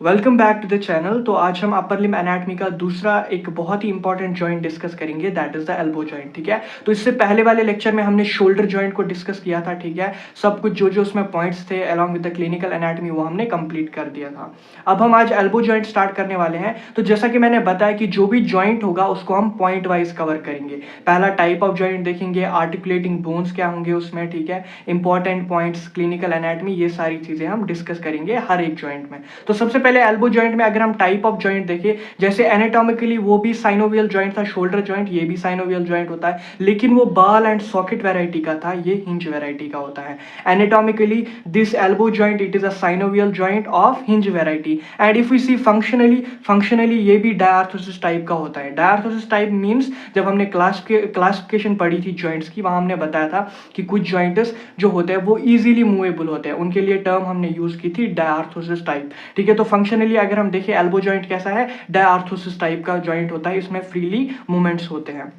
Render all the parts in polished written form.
Welcome back to the channel. तो आज हम अपर लिम्ब एनाटमी का दूसरा एक बहुत ही इंपॉर्टेंट जॉइंट डिस्कस करेंगे, that is the elbow joint. ठीक है, तो इससे पहले वाले लेक्चर में हमने शोल्डर जॉइंट को डिस्कस किया था। ठीक है, सब कुछ जो जो उसमें पॉइंट्स थे along with the clinical anatomy वो हमने कंप्लीट कर दिया था। अब हम आज एल्बो जॉइंट स्टार्ट करने वाले हैं। तो जैसा कि मैंने बताया कि जो भी जॉइंट होगा उसको हम पॉइंट वाइज कवर करेंगे। पहला टाइप ऑफ जॉइंट देखेंगे, आर्टिकुलेटिंग बोन्स क्या होंगे उसमें, ठीक है, इंपॉर्टेंट पॉइंट्स, क्लिनिकल एनाटमी, ये सारी चीजें हम डिस्कस करेंगे हर एक जॉइंट में। तो सबसे पहले एल्बो जॉइंट में अगर हम टाइप ऑफ जॉइंट देखें, जैसे एनाटॉमिकली वो भी साइनोवियल जॉइंट था, शोल्डर जॉइंट, ये भी साइनोवियल जॉइंट होता है, लेकिन वो बॉल एंड सॉकेट वैरायटी का था, ये हिंज वैरायटी का होता है। Anatomically this elbow joint it is a synovial joint of hinge variety. And if we see functionally ये भी डायआर्थोसिस टाइप का होता है। डायआर्थोसिस टाइप मींस जब हमने क्लासिफिकेशन पढ़ी थी जॉइंट्स की, वहां हमने बताया था कि कुछ जॉइंट्स जो होते हैं वो इजीली मूवेबल होते हैं, उनके लिए टर्म हमने यूज की थी डायआर्थोसिस टाइप। ठीक है, तो फंक्शनली अगर हम देखें एल्बो जॉइंट कैसा है, डायआर्थोसिस टाइप का जॉइंट होता है, इसमें फ्रीली मूवमेंट्स होते हैं।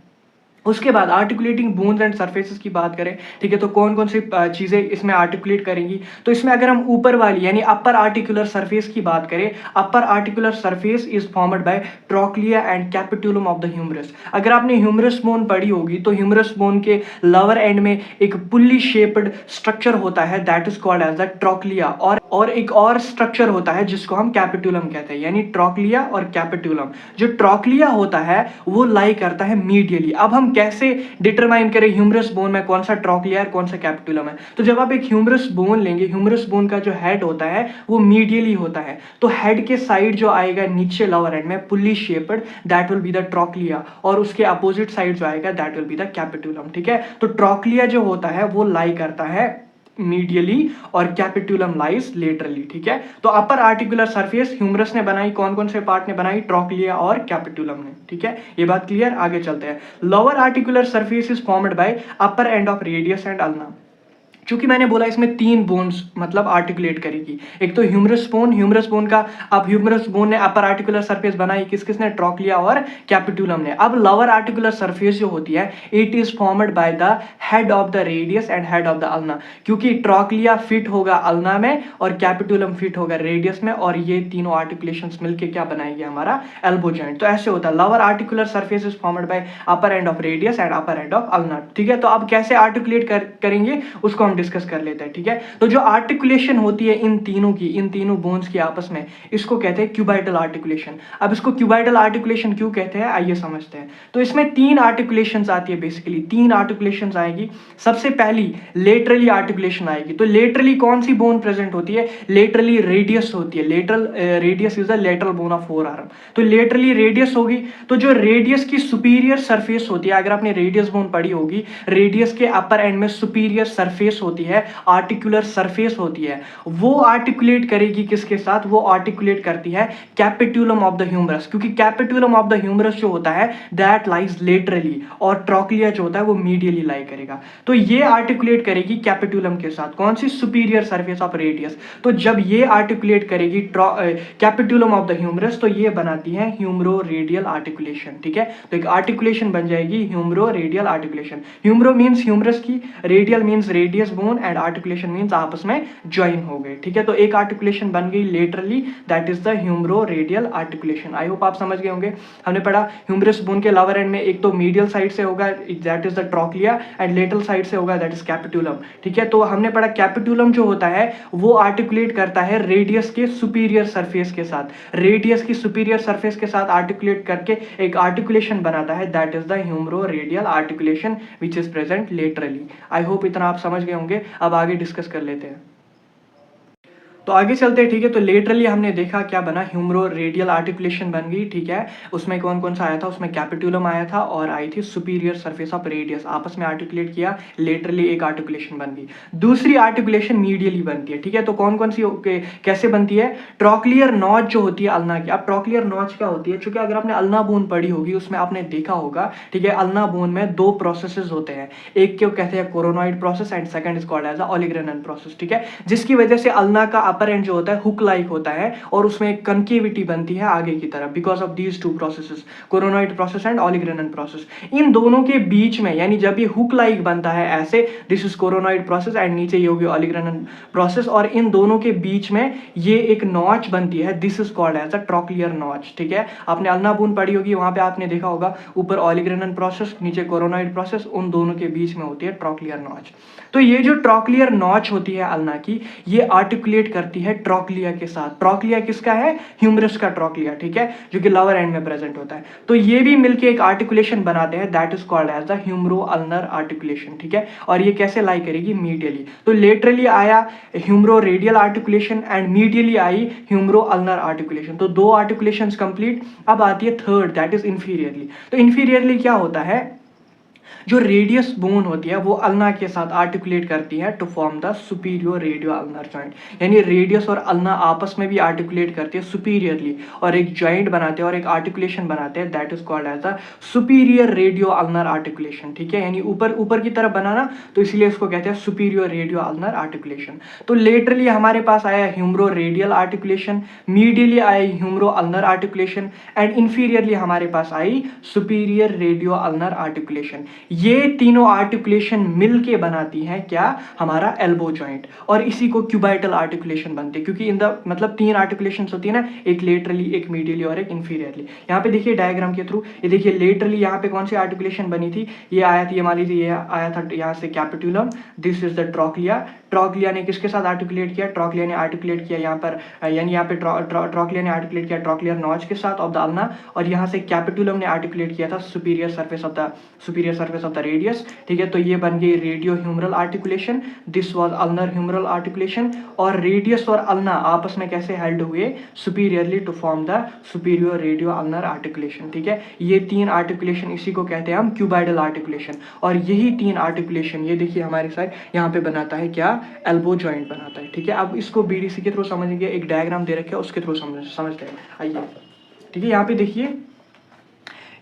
उसके बाद आर्टिकुलेटिंग बोन्स एंड सरफेसेस की बात करें, ठीक है, तो कौन कौन सी चीजें इसमें आर्टिकुलेट करेंगी। तो इसमें अगर हम ऊपर वाली यानी अपर आर्टिकुलर सरफेस की बात करें, upper articular surface is formed by trochlea and capitulum of the humerus. अगर आपने ह्यूमरस बोन पढ़ी होगी तो ह्यूमरस बोन के लोअर एंड में एक पुल्ली शेप्ड स्ट्रक्चर होता है, that is called as the trochlea. और एक और स्ट्रक्चर होता है जिसको हम कैपिटुलम कहते हैं, यानी ट्रोक्लिया और कैपिटुलम। जो ट्रोक्लिया होता है वो लाई करता है मीडियली। अब हम कैसे डिटरमाइन करें ह्यूमरस बोन में कौन सा ट्रोक्लिया है कौन सा कैपिटुलम है। तो जब आप एक ह्यूमरस बोन लेंगे, ह्यूमरस बोन का जो हेड होता है वो मीडियली होता है, तो हेड के साइड जो आएगा नीचे लोअर एंड में pulley shaped, that will be the trochlea, और उसके अपोजिट साइड जो आएगा that will be the capitulum. ठीक है, तो ट्रोक्लिया जो होता है वो लाई करता है मीडियली और कैपिटुलम लाइज लेटरली। ठीक है, तो अपर आर्टिकुलर सरफेस ह्यूमरस ने बनाई, कौन कौन से पार्ट ने बनाई, ट्रोक्लिया और कैपिटुलम ने। ठीक है, ये बात क्लियर, आगे चलते हैं। Lower articular surface is formed bye upper end of radius and ulna. चूंकि मैंने बोला इसमें तीन बोन्स मतलब आर्टिकुलेट करेगी, एक तो ह्यूमरस बोन का, अब ह्यूमरस बोन ने अपर आर्टिकुलर सरफेस बनाई, किसने, ट्रोक्लिया और कैपिटुलम ने। अब लोअर आर्टिकुलर सरफेस जो होती है it is formed by the head of the radius and head of the ulna, क्योंकि ट्रोक्लिया फिट होगा अल्ना में और कैपिटुलम फिट होगा रेडियस में, और ये तीनों आर्टिकुलेशंस मिलके क्या बनाएगी, हमारा एल्बो जॉइंट। तो ऐसे होता है, lower articular surface is formed bye upper end of radius and upper end of ulna. ठीक है, तो अब कैसे आर्टिकुलेट करेंगे उसको डिस्कस कर लेते हैं। ठीक है, तो जो आर्टिकुलेशन होती है इन तीनों बोन्स की आपस में, इसको कहते हैं क्यूबाइटल आर्टिकुलेशन। अब इसको क्यूबाइटल आर्टिकुलेशन क्यों कहते हैं आइए समझते हैं। तो इसमें तीन आर्टिकुलेशंस आती है, बेसिकली तीन आर्टिकुलेशंस आएगी। सबसे पहली लेटरली आर्टिकुलेशन आएगी। तो लेटरली कौन सी बोन प्रेजेंट होती है, लेटरली रेडियस होती है। Lateral radius is the lateral bone of four arm. तो लेटरली रेडियस होगी, तो जो रेडियस की सुपीरियर सरफेस होती है, अगर आपने रेडियस बोन पढ़ी होगी, रेडियस के अपर एंड में सुपीरियर सरफेस होती है, आर्टिकुलर सरफेस होती है, वो आर्टिकुलेट करेगी किसके साथ, वो आर्टिकुलेट करती है कैपिटुलम ऑफ द ह्यूमरस, क्योंकि कैपिटुलम ऑफ द ह्यूमरस जो होता है दैट लाइज लेटरली, और ट्रोक्लिया जो होता है वो मीडियली लाई करेगा। तो ये आर्टिकुलेट करेगी कैपिटुलम के साथ, कौन सी, सुपीरियर सरफेस ऑफ रेडियस। तो जब ये आर्टिकुलेट करेगी कैपिटुलम ऑफ द ह्यूमरस, तो ये बनाती है ह्यूमरो रेडियल आर्टिकुलेशन। ठीक है, तो एक आर्टिकुलेशन बन जाएगी ह्यूमरो रेडियल आर्टिकुलेशन। ह्यूमरो मींस ह्यूमरस की, radial means radius bone, and articulation means आपस में ज्वाइन हो गए। ठीक है, तो एक आर्टिकुलेशन बन गई laterally, that is the humero radial articulation. I hope आप समझ गए होंगे। हमने पढ़ा ह्यूमरस बोन के लोअर एंड में एक तो मीडियल साइड से होगा that is the trochlea, and lateral side से होगा दैट इज कैपिटुलम। ठीक है, तो हमने पढ़ा कैपिटुलम जो होता है वो आर्टिकुलेट करता है रेडियस के सुपीरियर सरफेस के साथ, रेडियस की सुपीरियर सरफेस के साथ आर्टिकुलेट करके एक आर्टिकुलेशन बनाता है, that is the humero radial articulation which is present laterally. I hope इतना आप समझ गए होंगे। अब आगे डिस्कस कर लेते हैं, तो आगे चलते हैं। ठीक है, तो लेटरली हमने देखा क्या बना, ह्यूमरो रेडियल आर्टिकुलेशन बन गई। ठीक है, उसमें कौन कौन सा आया था, उसमें कैपिटुलम आया था और आई थी सुपीरियर सरफेस ऑफ रेडियस, आपस में आर्टिकुलेट किया, लेटरली एक आर्टिकुलेशन बन गई। दूसरी आर्टिकुलेशन मीडियली बनती है। ठीक है, तो कौन कौन सी कैसे बनती है, ट्रोक्लियर नॉच जो होती है अल्ना की। अब ट्रोक्लियर नॉच क्या होती है, चूंकि अगर आपने अल्ना बोन पढ़ी होगी उसमें आपने देखा होगा, ठीक है, अल्ना बोन में दो प्रोसेसेस होते हैं, एक क्यों कहते हैं coronoid process and second is called as a olecranon process. ठीक है, जिसकी वजह से अल्ना का अपर एंड जो होता है हुक लाइक होता है और उसमें एक कनकेविटी बनती है आगे की तरफ because of these two processes, coronoid process and olecranon process. इन दोनों के बीच में यानी जब ये हुक लाइक बनता है ऐसे, this is coronoid process and नीचे ये होगी ओलिगोरेनल प्रोसेस, और इन दोनों के बीच में ये एक नॉच बनती है, this is called as a trochlear notch. ठीक है, आपने अल्ना बून पढ़ी होगी, वहां पे आपने देखा होगा ऊपर ओलिगोरेनल प्रोसेस नीचे कोरोनॉइड प्रोसेस, उन दोनों के बीच में होती है ट्रॉक्लियर नॉच। तो ये जो ट्रॉक्लियर नॉच होती है अल्ना की, ये आर्टिकुलेट करती है ट्रॉक्लिया के साथ। ट्रॉक्लिया किसका है? ह्यूमरस का ट्रॉक्लिया, ठीक है, जो कि लोअर एंड में प्रेजेंट होता है। तो ये भी मिलके एक आर्टिकुलेशन बनाते हैं, that is called as the humero ulnar articulation. ठीक है, और ये कैसे लाई करेगी? मीडियली। तो लेटरली आया humero radial articulation and medially आई ह्यूमरो अल्नर आर्टिकुलेशन। तो दो आर्टिकुलेशन कंप्लीट। अब आती है थर्ड, दैट इज इंफीरियरली। तो इंफीरियरली क्या होता है? जो रेडियस बोन होती है वो अल्ना के साथ आर्टिकुलेट करती है to form the superior radio ulnar joint, यानी रेडियस और अल्ना आपस में भी आर्टिकुलेट करती है सुपीरियरली और एक जॉइंट बनाते हैं और एक आर्टिकुलेशन बनाते हैं, that is called as the superior radio ulnar articulation. ठीक है, यानी ऊपर ऊपर की तरफ बनाना, तो इसलिए इसको कहते हैं सुपीरियर रेडियो अल्नर आर्टिकुलेशन। तो लेटरली हमारे पास आया ह्यूमरो रेडियल आर्टिकुलेशन, मीडियली आई humero ulnar articulation and inferiorly हमारे पास आई सुपीरियर रेडियो अल्नर आर्टिकुलेशन। ये तीनों आर्टिकुलेशन मिलके बनाती हैं क्या? हमारा एल्बो जॉइंट, और इसी को क्यूबाइटल आर्टिकुलेशन बनते हैं, क्योंकि इन द मतलब तीन आर्टिकुलेशंस होती है ना, एक लेटरली, एक मीडियली और एक इंफीरियरली। यहाँ पे देखिए डायग्राम के थ्रू, ये देखिए लेटरली यहाँ पे कौन सी आर्टिकुलेशन बनी थी? ये आया था, ये मान लीजिए ये आया था यहाँ से capitulum, this is the trochlea. Trochlea ने किसके साथ आर्टिकुलेट किया? ट्रॉक्लिया ने आर्टिकुलेट किया यहाँ पर, यानी यहाँ पे ट्रॉक्लिया ने आर्टिकुलेट किया ट्रॉक्लियर नॉच के साथ ऑफ द अल्ना, और यहाँ से कैपिटुलम ने आर्टिकुलेट किया था superior surface of the radius. ठीक है, तो ये बन गई radio humeral articulation, this was ulnar humeral articulation, और रेडियस और अल्ना आपस में कैसे हेल्ड हुए? Superiorly to form the superior radio ulnar articulation. ठीक है, ये तीन आर्टिकुलेशन, इसी को कहते हैं हम क्यूबाइडल आर्टिकुलेशन, और यही तीन आर्टिकुलेशन ये देखिए हमारे साथ यहाँ पे बनाता है क्या? एल्बो जॉइंट बनाता है। ठीक है, अब इसको बीडीसी के थ्रू समझेंगे, एक डायग्राम दे रखे है उसके थ्रू समझते हैं, आइए। ठीक है, यहाँ पे देखिए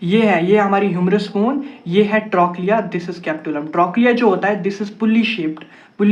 ये है, ये हमारी ह्यूमरस बोन, ये है ट्रॉक्लिया, दिस इज कैप्टुलम। ट्रॉक्लिया जो होता है दिस इज पुली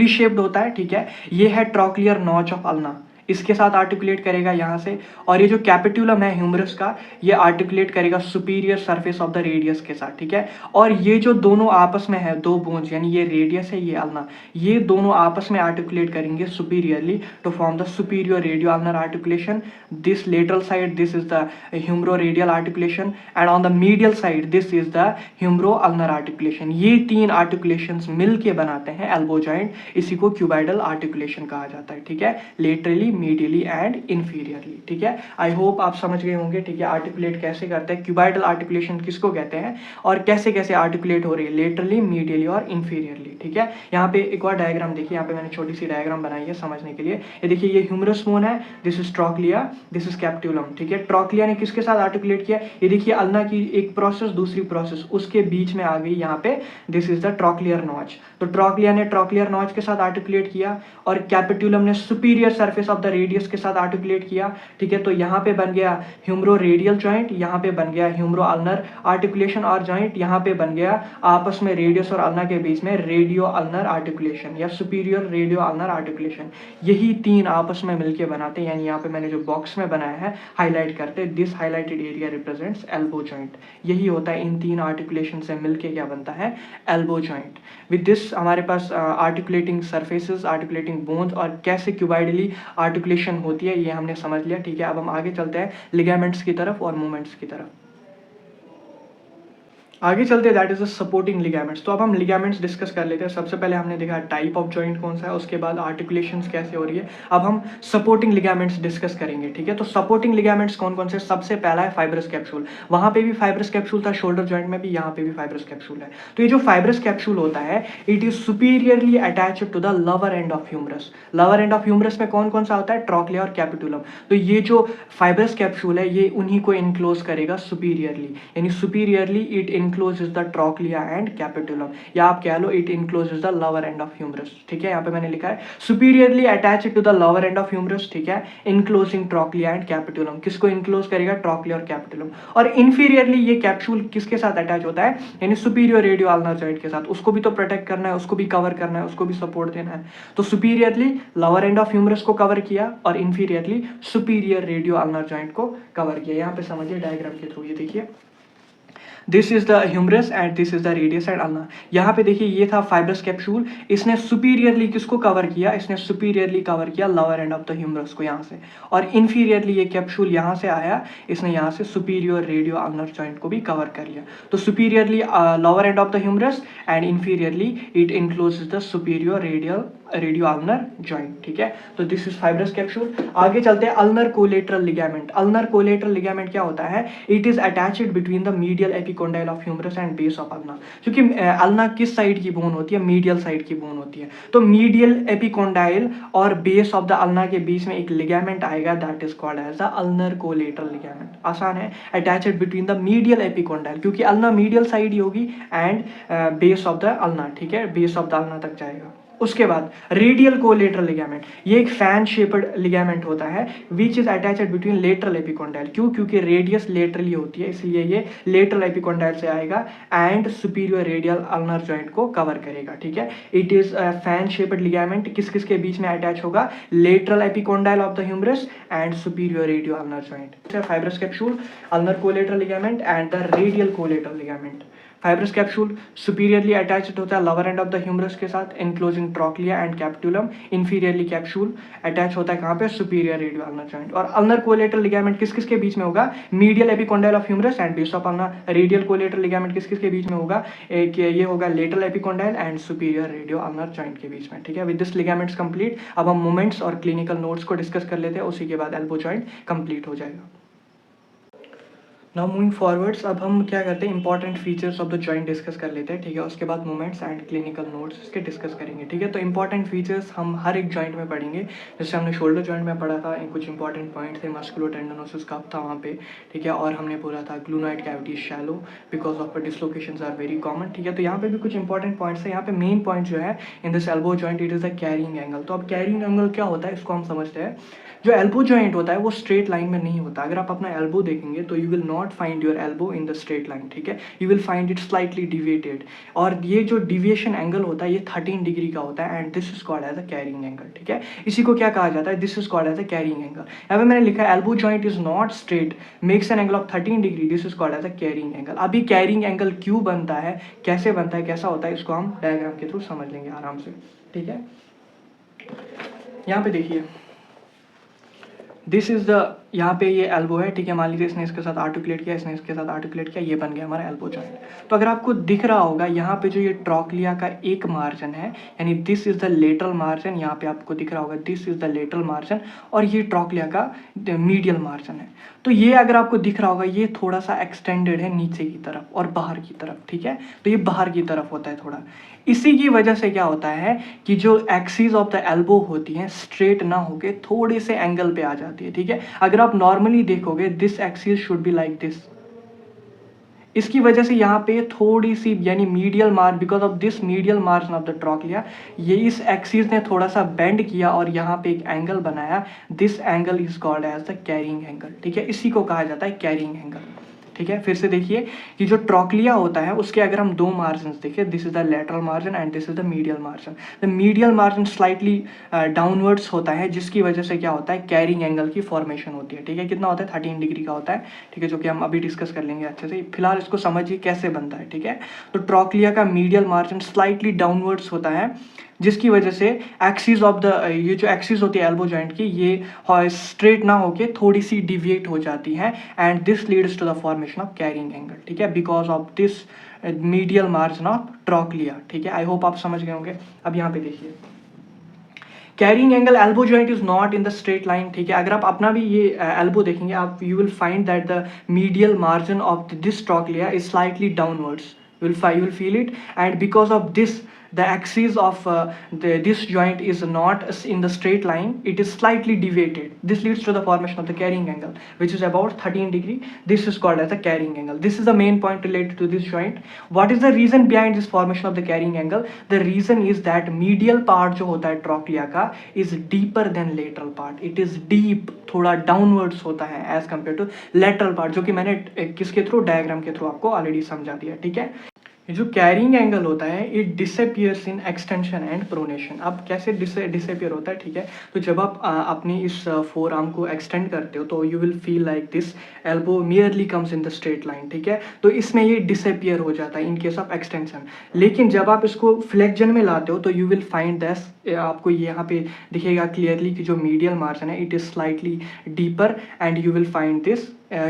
शेप्ड होता है। ठीक है, ये है ट्रॉक्लियर नॉच ऑफ अल्ना, इसके साथ आर्टिकुलेट करेगा यहाँ से, और ये जो कैपिटुलम है ह्यूमरस का, ये आर्टिकुलेट करेगा superior surface of the radius के साथ। ठीक है, और ये जो दोनों आपस में है, दो बोन्स, यानी ये रेडियस है, ये अल्ना, ये दोनों आपस में आर्टिकुलेट करेंगे superiorly to form the superior radio ulnar articulation. This lateral side, this is the humero radial articulation, and on the medial side this is the humero ulnar articulation. ये तीन articulations मिलके बनाते हैं एल्बो जॉइंट, इसी को cuboidal articulation कहा जाता है। ठीक है, लेटरली, मीडियली एंड इंफीरियरली। ठीक है, आई होप आप समझ गए होंगे। ठीक है, आर्टिकुलेट कैसे करते हैं, क्यूबाइडल आर्टिकुलेशन किसको कहते हैं, और कैसे कैसे आर्टिकुलेट हो रही है लेटरली, मीडियली और इंफीरियरली। ठीक है, यहाँ पे एक और डायग्राम देखिए, यहाँ पे मैंने छोटी सी डायग्राम बनाई है समझने के लिए। ये देखिए, ये ह्यूमरस बोन है, this is trochlea, this is capitulum. ठीक है, ट्रॉक्लिया ने किसके साथ आर्टिकुलेट किया? ये देखिए अल्ना की एक प्रोसेस, दूसरी प्रोसेस, उसके बीच में आ गई यहाँ पे, this is the trochlear notch. तो ट्रॉक्लिया ने ट्रॉक्लियर नॉच के साथ आर्टिकुलेट किया, और कैपिटुलम ने superior surface of the radius के साथ आर्टिकुलेट किया। ठीक है, तो यहाँ पे बन गया ह्यूमरो रेडियल जॉइंट, यहाँ पे बन गया ह्यूमरो अल्नर आर्टिकुलेशन और जॉइंट, यहाँ पे बन गया आपस में रेडियस और अल्ना के बीच में रेडियो अल्नर आर्टिकुलेशन या सुपीरियर रेडियो अल्नर आर्टिकुलेशन। यही तीन आपस में मिलके बनाते हैं, यानी यहाँ पे मैंने जो बॉक्स में बनाया है हाईलाइट करते, this highlighted area represents elbow joint. यही होता है, इन तीन आर्टिकुलेशन से मिलके क्या बनता है? Elbow joint. विद दिस हमारे पास आर्टिकुलेटिंग सरफेसेस, आर्टिकुलेटिंग बोन्स, और कैसे क्यूबाइडली आर्टिकुलेशन होती है ये हमने समझ लिया। ठीक है, अब हम आगे चलते हैं लिगामेंट्स की तरफ और मूवमेंट्स की तरफ। आगे चलते हैं, that is the supporting ligaments. तो अब हम लिगामेंट्स डिस्कस कर लेते हैं। सबसे पहले हमने देखा टाइप ऑफ जॉइंट कौन सा है, उसके बाद आर्टिकुलेशंस कैसे हो रही है। अब हम सपोर्टिंग लिगामेंट्स डिस्कस करेंगे। ठीक है, तो सपोर्टिंग लिगामेंट्स कौन कौन से? सबसे पहला है फाइब्रस कैप्सूल। वहां पे भी फाइब्रस कैप्सूल था, शोल्डर जॉइंट में भी, यहाँ पे भी फाइब्रस कैप्सूल है। तो ये जो फाइब्रस कैप्सूल होता है, it is superiorly attached to the lower end of humerus. Lower end of humerus में कौन कौन सा होता है? ट्रॉक्लिया और कैपिटुलम। तो ये जो फाइब्रस कैप्सूल है, ये उन्हीं को इनक्लोज करेगा सुपीरियरली, यानी superiorly it encloses the trochlea and capitulum, या आप कह लो it encloses the lower end of humerus, ठीक है। यहाँ पे मैंने लिखा है superiorly attached to the lower end of humerus, ठीक है, इनक्लोजिंग ट्रॉक्लिया एंड कैपिटुलम। किसको इनक्लोज करेगा? ट्रॉक्लिया और कैपिटुलम। और इन्फीरियरली ये कैप्सूल किसके साथ अटैच होता है? यानी सुपीरियर रेडियो अल्नर जॉइंट के साथ। उसको भी तो प्रोटेक्ट करना है, उसको भी कवर करना है, उसको भी सपोर्ट देना है। तो superiorly lower end of humerus को कवर किया और inferiorly superior radio ulnar joint को कवर किया। यहाँ पे समझिए डायग्राम के थ्रू, ये देखिए this is the humerus and this is the radius and ulna. यहाँ पे देखिए ये था फाइब्रस कैप्सूल, इसने सुपीरियरली किसको कवर किया? इसने सुपीरियरली कवर किया lower end of the humerus को यहाँ से, और इन्फीरियरली ये कैप्सूल यहाँ से आया, इसने यहाँ से सुपीरियर रेडियो अल्नर जॉइंट को भी कवर कर लिया। तो superiorly lower end of the humerus and inferiorly it encloses the superior radio ulnar joint, ठीक है। तो दिस इज फाइब्रस कैप्सूल। आगे चलते हैं ulnar collateral ligament. Ulnar collateral ligament क्या होता है? It is attached between the medial epicondyle of humerus and base of ulna. क्योंकि अल्ना किस साइड की बोन होती है? मीडियल साइड की बोन होती है। तो मीडियल एपिकोंडाइल और बेस ऑफ द अल्ना के बीच में एक लिगामेंट आएगा, that is called as the ulnar collateral ligament. आसान है, attached between the medial epicondyle, क्योंकि अल्ना मीडियल साइड ही होगी, and base of the ulna, ठीक है, बेस ऑफ द अल्ना तक जाएगा। उसके बाद रेडियल कोलेटरल लिगामेंट, ये एक फैन शेप्ड लिगामेंट होता है which is attached between lateral epicondyle. क्यों? क्योंकि रेडियस लेटरली होती है, इसलिए ये लेटरल एपिकोंडाइल से आएगा and superior radial ulnar joint को कवर करेगा, ठीक है। It is fan shaped ligament, किस किस के बीच में अटैच होगा? Lateral epicondyle of the humerus and superior radio ulnar joint. Fibrous capsule, ulnar collateral ligament and the radial collateral ligament. Fibrous capsule superiorly attached होता है lower end of the humerus के साथ, enclosing trochlea and capitulum. Inferiorly capsule attach होता है कहाँ पे? Superior radio ulnar joint. और ulnar collateral ligament किस किस के बीच में होगा? Medial epicondyle of humerus and base of ulna. Radial collateral ligament किस किस के बीच में होगा? एक ये होगा lateral epicondyle and superior radio ulnar joint के बीच में, ठीक है। With this ligaments complete. अब हम मोमेंट्स और क्लिनिकल नोट्स को डिस्कस कर लेते हैं, उसी के बाद एल्बो जॉइंट कंप्लीट हो जाएगा। नाउ मूविंग फॉरवर्ड्स, अब हम क्या करते हैं, important features of the joint discuss कर लेते हैं, ठीक है। उसके बाद मूवमेंट्स एंड क्लिनिकल नोट्स इसके डिस्कस करेंगे, ठीक है। तो इंपॉर्टेंट फीचर्स हम हर एक जॉइंट में पढ़ेंगे। जैसे हमने शोल्डर जॉइंट में पढ़ा था, कुछ इंपॉर्टेंट पॉइंट थे, मस्कुलोटेंडनोसिस कब था वहाँ पे, ठीक है। और हमने बोला था glenoid cavity shallow because of dislocations are very common, ठीक है। तो यहाँ पे भी कुछ इंपॉर्टेंट पॉइंट्स है। यहाँ पे मेन पॉइंट जो है in this elbow joint, it is the carrying angle. तो अब कैरिंग एंगल क्या होता है, इसको हम समझते हैं। जो एल्बो जॉइंट होता है वो स्ट्रेट लाइन में नहीं होता। अगर आप अपना एल्बो देखेंगे तो you will not find your elbow in the straight line, ठीक है, you will find it slightly deviated. और ये जो डिविएशन एंगल होता है ये 13 डिग्री का होता है and this is called as a carrying angle, ठीक है। इसी को क्या कहा जाता है? This is called as a carrying angle. यहाँ पे मैंने लिखा है elbow joint is not straight, makes an angle of 13 degree, this is called as a carrying angle. अभी कैरिंग एंगल क्यों बनता है, कैसे बनता है, कैसा होता है, इसको हम डायग्राम के थ्रू समझ लेंगे आराम से, ठीक है। यहाँ पे देखिए दिस इज द, यहाँ पे ये एल्बो है, ठीक है। मान लीजिए इसने इसके साथ आर्टिकुलेट किया, इसने इसके साथ आर्टिकुलेट किया, ये बन गया हमारा एल्बो जॉइंट। तो अगर आपको दिख रहा होगा यहाँ पे जो ये ट्रॉक्लिया का एक मार्जिन है, यानी this is the lateral margin, यहाँ पे आपको दिख रहा होगा this is the lateral margin, और ये ट्रॉक्लिया का मीडियल मार्जिन है। तो ये अगर आपको दिख रहा होगा ये थोड़ा सा एक्सटेंडेड है नीचे की तरफ और बाहर की तरफ, ठीक है। तो ये बाहर की तरफ होता है थोड़ा। इसी की वजह से क्या होता है कि जो एक्सिस ऑफ द एल्बो होती है स्ट्रेट ना होके थोड़े से एंगल पे आ जाती है, ठीक है। अगर आप नॉर्मली देखोगे this axis should be like this, इसकी वजह से यहाँ पे थोड़ी सी यानी medial Marge, because of this medial margin of the trochlea, ये इस एक्सिस ने थोड़ा सा बेंड किया और यहाँ पे एक एंगल बनाया, this angle is called as the carrying angle, ठीक है। इसी को कहा जाता है कैरिंग एंगल, ठीक है। फिर से देखिए कि जो ट्रॉक्लिया होता है उसके अगर हम दो मार्जिन देखिए, this is the lateral margin and this is the medial margin. The medial margin slightly downwards होता है, जिसकी वजह से क्या होता है, कैरिंग एंगल की फॉर्मेशन होती है, ठीक है। कितना होता है? 13 डिग्री का होता है, ठीक है, जो कि हम अभी डिस्कस कर लेंगे अच्छे से। फिलहाल इसको समझिए कैसे बनता है, ठीक है। तो ट्रॉक्लिया का मीडियल मार्जिन स्लाइटली डाउनवर्ड्स होता है, जिसकी वजह से एक्सिस ऑफ द, ये जो एक्सिस होती है एल्बो जॉइंट की, ये स्ट्रेट ना होके थोड़ी सी डिविएट हो जाती है and this leads to the formation of carrying angle, ठीक है, because of this medial margin of trochlea, ठीक है। आई होप आप समझ गए होंगे। अब यहाँ पे देखिए carrying angle elbow joint is not in the straight line, ठीक है। अगर आप अपना भी ये एल्बो देखेंगे आप, you will find that the medial margin of this trochlea is slightly downwards, you will feel it, and because of this the axis of this joint is not in the straight line, it is slightly deviated. This leads to the formation of the carrying angle, which is about 13 degree. This is called as the carrying angle. This is the main point related to this joint. What is the reason behind this formation of the carrying angle? The reason is that medial part जो होता है trochlea का is deeper than lateral part. It is deep, थोड़ा downwards होता है as compare to lateral part, जो कि मैंने किसके थ्रू, डायग्राम के थ्रू आपको ऑलरेडी समझा दिया, ठीक है। ये जो कैरिंग एंगल होता है it disappears in extension and pronation. अब कैसे डिसअपियर होता है, ठीक है, तो जब आप अपनी इस फोर आर्म को एक्सटेंड करते हो तो you will feel like this elbow merely comes in the straight line, ठीक है, तो इसमें ये डिसअपियर हो जाता है इन केस ऑफ एक्सटेंशन। लेकिन जब आप इसको फ्लेक्जन में लाते हो तो यू विल फाइंड दिस, आपको यहाँ पे दिखेगा क्लियरली कि जो मीडियल मार्जिन है it is slightly deeper and you will find this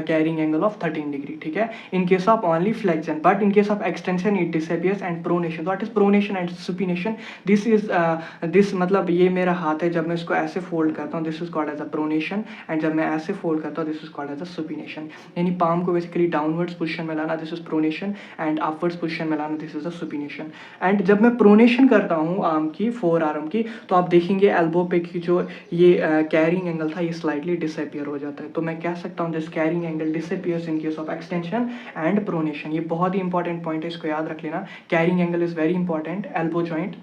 carrying angle of 13 degree, ठीक है, in case of only flexion. But in case of extension it disappears and pronation. What is pronation and supination? This is this मतलब ये मेरा हाथ है, जब मैं इसको ऐसे फोल्ड करता हूँ this is called as a pronation, and जब मैं ऐसे फोल्ड करता हूँ this is called as a supination. यानी palm को basically downwards position में लाना this is pronation, and upwards position में लाना this is a supination. And जब मैं pronation करता हूँ आर्म की, फोर आर्म की, तो आप देखेंगे एल्बो पे की जो ये कैरिंग एंगल था ये स्लाइटली डिसअपियर हो जाता है। तो मैं कह सकता हूँ this carrying angle disappears in case of extension and pronation. ये बहुत ही इंपॉर्टेंट पॉइंट है, इसको याद रख लेना। Carrying angle is very important. Elbow joint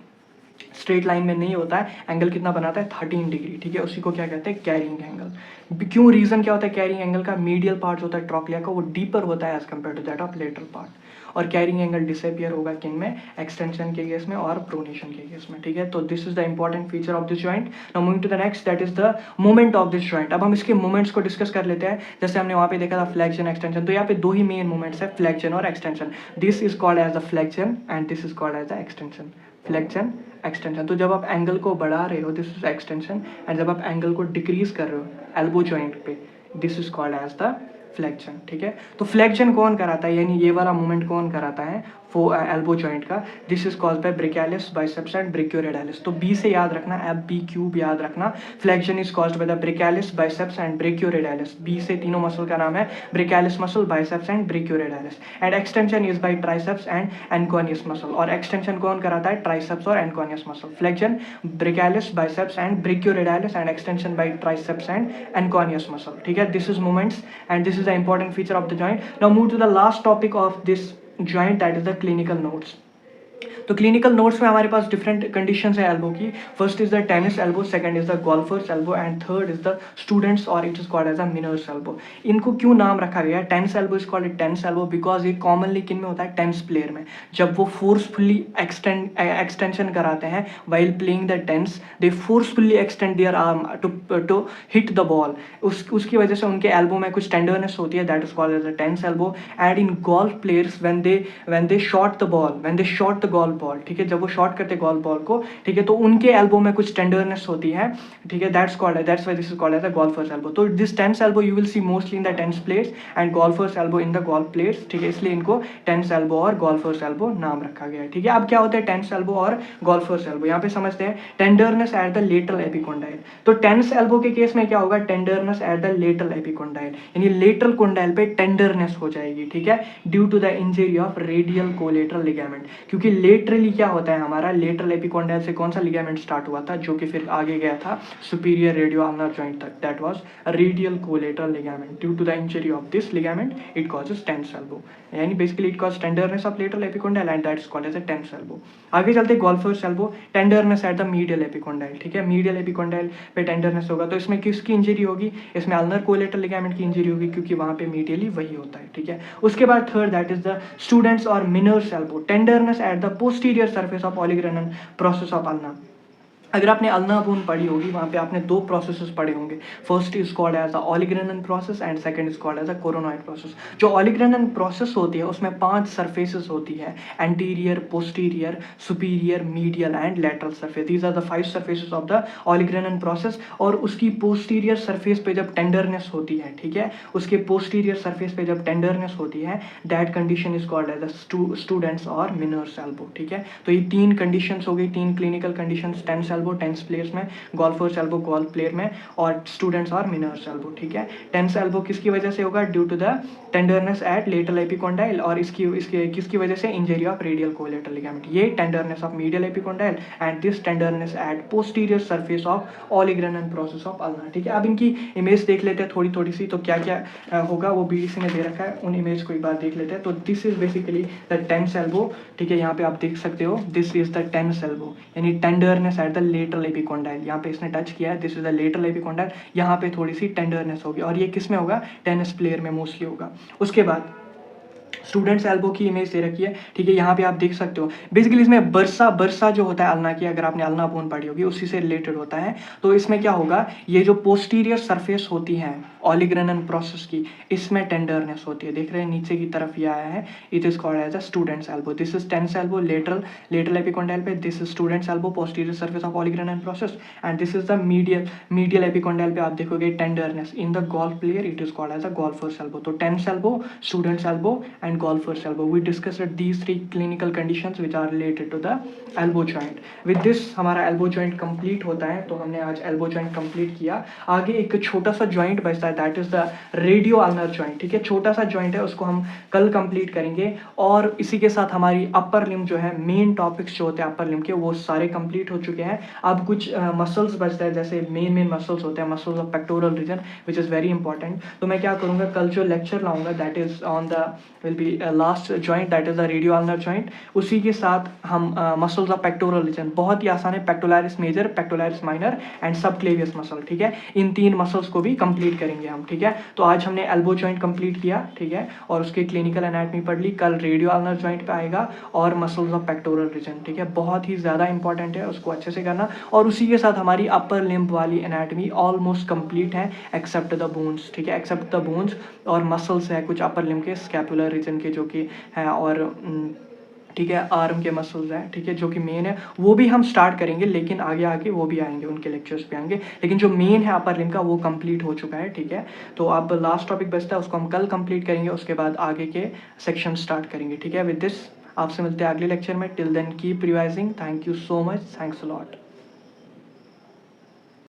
straight line में नहीं होता है, एंगल कितना बनाता है 13 डिग्री, ठीक है, उसी को क्या कहते हैं कैरिंग एंगल। क्यों, रीजन क्या होता है कैरिंग एंगल का? मीडियल पार्ट होता है ट्रोक्लिया का वो डीपर होता है as compare to that of lateral part. और कैरिंग एंगल डिसअपियर होगा किन में? एक्सटेंशन के केस में और प्रोनेशन के केस में, ठीक है। तो this is the important feature of this joint. Now moving to the next, that is the moment of this joint. अब हम इसके मोमेंट्स को डिस्कस कर लेते हैं। जैसे हमने वहाँ पे देखा था फ्लेक्शन एक्सटेंशन, तो यहाँ पे दो ही मेन मोमेंट्स है, फ्लेक्शन और extension. This is called as the flexion and this is called as the extension. Flexion extension, तो जब आप एंगल को बढ़ा रहे हो दिस इज एक्सटेंशन, एंड जब आप एंगल को डिक्रीज कर रहे हो एल्बो जॉइंट पे this is called as the flexion, ठीक है। तो फ्लेक्शन कौन कराता है, यानी ये वाला मूवमेंट कौन कराता है एल्बो जॉइंट का? This is called bye brachialis, biceps and ब्रेकियोरेडियलिस। तो बी से याद रखना, एफ बी क्यूब याद रखना। Flexion is called by the brachialis, biceps and brachioradialis. B से तीनों मसल का नाम है, brachialis muscle, biceps and brachioradialis. And extension is by triceps and anconeus muscle. और एक्सटेंशन कौन कराता है? ट्राइसेप्स और anconeus muscle. Flexion brachialis, biceps and brachioradialis, and extension by triceps and anconeus muscle, ठीक है। This is movements and this is the important feature of the joint. Now move to the last topic of this joint, that is the clinical notes. तो clinical notes में हमारे पास different conditions है elbow की। First is the tennis elbow, second is the golfer's elbow, and third is the students और it is called as a miner's elbow. इनको क्यों नाम रखा गया है? Tennis elbow is called tennis elbow because ये कॉमनली किन में होता है? टेनिस प्लेयर में। जब वो फोर्सफुली एक्सटेंशन कराते हैं while playing the tennis, they forcefully extend their arm to hit the ball. उसकी वजह से उनके एल्बो में कुछ टेंडरनेस होती है, that is called as a tennis elbow. And in golf players when they shot the ball, when they shot the golf ball, ठीक है, जब वो शॉट करते गोल्फ बॉल को, ठीक है, तो उनके एल्बो में कुछ टेंडरनेस होती है, ठीक है, that's why this is called as a golfer's elbow. तो this tennis elbow you will see mostly in the tennis players and golfer's elbow in the golf players, ठीक है, इसलिए इनको टेनिस एल्बो और गोल्फर्स एल्बो नाम रखा गया है, ठीक है। अब क्या होता है टेनिस एल्बो और गोल्फर्स एल्बो? यहाँ पे समझते हैं tenderness at the lateral epicondyle. तो टेनिस एल्बो के केस में क्या होगा? Tenderness at the lateral epicondyle, यानी लेटरल कोंडाइल पे टेंडरनेस हो जाएगी, ठीक है, due to the injury of radial collateral ligament. क्योंकि लेटरली क्या होता है हमारा, लेटरल एपिकोंडाइल से कौन सा लिगामेंट स्टार्ट हुआ था जो कि फिर आगे गया था सुपीरियर रेडियो अल्नर जॉइंट तक, that was radial collateral ligament. Due to the injury of this ligament it causes tennis elbow, यानी basically it cause tenderness of lateral epicondyle and that is called as a tennis elbow. आगे चलते golfer's elbow, tenderness at the medial epicondyle, ठीक है, medial epicondyle पे tenderness होगा। तो इसमें किसकी इंजरी होगी? इसमें अल्नर कोलेटरल लिगामेंट की इंजरी होगी, क्योंकि वहां पे मीडियली वही होता है, ठीक है। उसके बाद third that is the students और मिनर्स elbow, tenderness at the posterior surface of olecranon process of ulna. अगर आपने अल्ना बोन पढ़ी होगी वहाँ पे आपने दो प्रोसेसेस पढ़े होंगे। First is called as the olecranon process and second is called as the coronoid process. जो ओलिग्रेनन प्रोसेस होती है उसमें 5 सरफेसेस होती है, anterior, posterior, superior, medial and lateral surface. These are the 5 surfaces of the olecranon process. और उसकी posterior surface पे जब टेंडरनेस होती है, ठीक है, उसके पोस्टीरियर सरफेस पे जब टेंडरनेस होती है, that condition is called as the students और मिनर्स एल्बो, ठीक है। तो ये 3 कंडीशंस हो गई, 3 clinical conditions tennis elbow tennis players में, गोल्फर्स एल्बो गोल्फ प्लेयर में, और स्टूडेंट्स और मिनर्स एल्बो, ठीक है। टेंस एल्बो किसकी वजह से होगा? Due to the tenderness at lateral epicondyle, और इसके किसकी वजह से? Injury of radial collateral ligament. ये tenderness of medial epicondyle and this tenderness at posterior surface of olecranon process of ulna, ठीक है। अब इनकी इमेज देख लेते हैं थोड़ी सी, तो क्या क्या होगा वो बीडीसी ने दे रखा है, उन इमेज को एक बार देख लेते हैं। तो this is basically the tennis elbow, ठीक है। यहाँ पे आप देख सकते हो, this is the tennis elbow, यानी tenderness at the lateral epicondyle. यहाँ पे इसने टच किया है, this is the lateral epicondyle, यहाँ पे थोड़ी सी टेंडरनेस होगी, और ये किस में होगा? टेनिस प्लेयर में मोस्टली होगा। उसके बाद स्टूडेंट्स एल्बो की इमेज दे रखी है, ठीक है। यहाँ पे आप देख सकते हो बेसिकली इसमें बरसा जो होता है अल्ना की, अगर आपने अल्ना बोन पढ़ी होगी उसी से रिलेटेड होता है। तो इसमें क्या होगा? ये जो पोस्टीरियर सरफेस होती है ऑलिग्रेनन प्रोसेस की, इसमें टेंडरनेस होती है। देख रहे हैं नीचे की तरफ ये आया है, it is called as a student's elbow. This is tennis elbow lateral epicondyle पे, this is student's elbow posterior surface of olecranon process, and this is the medial epicondyle पे आप देखोगे tenderness in the golf player, it is called as a golfer's elbow. तो tennis elbow, student's elbow and golfer's elbow. We discussed these three clinical conditions which are related to the elbow joint. With this हमारा elbow joint complete होता है, तो हमने आज elbow joint complete किया। आगे एक छोटा सा joint बचता है, that is the radio ulnar joint, ठीक है। छोटा सा joint है, उसको हम कल complete करेंगे, और इसी के साथ हमारी upper limb जो है, main topics जो होते हैं upper limb के, वो सारे complete हो चुके हैं। अब कुछ muscles बचते हैं, जैसे main muscles होते हैं, muscles of pectoral region which is very important। तो मैं क्या करूँगा, कल जो lecture लाऊंगा that is on the will be last joint, that is the radio ulnar joint. उसी के साथ हम मसल्स ऑफ पेक्टोरल रीजन, बहुत ही आसान है, pectoralis major, pectoralis minor and subclavius muscle, ठीक है। इन 3 मसल्स को भी कंप्लीट करेंगे हम, ठीक है। तो आज हमने एल्बो जॉइंट कंप्लीट किया, ठीक है, और उसके क्लिनिकल एनाटॉमी पढ़ ली। कल रेडियो अल्नर जॉइंट पे आएगा और मसल्स ऑफ पेक्टोरल रीजन, ठीक है। बहुत ही ज़्यादा इंपॉर्टेंट है, उसको अच्छे से करना। और उसी के साथ हमारी अपर लिम्ब वाली एनाटॉमी ऑलमोस्ट कंप्लीट है एक्सेप्ट द बोन्स, ठीक है, एक्सेप्ट द बोन्स। और मसल्स है कुछ अपर लिम्ब के, स्कैपुलर रीजन के जो कि है, और ठीक है, आर्म के मसल्स हैं, ठीक है, जो कि मेन है, वो भी हम स्टार्ट करेंगे, लेकिन आगे आगे वो भी आएंगे, उनके लेक्चर्स पे आएंगे। लेकिन जो मेन है अपर लिम्ब का, वो कंप्लीट हो चुका है, ठीक है। तो अब लास्ट टॉपिक बचता है, उसको हम कल कंप्लीट करेंगे, उसके बाद आगे के सेक्शन स्टार्ट करेंगे, ठीक है। विद दिस आपसे मिलते हैं अगले लेक्चर में। Till then keep revising. Thank you so much, thanks a lot.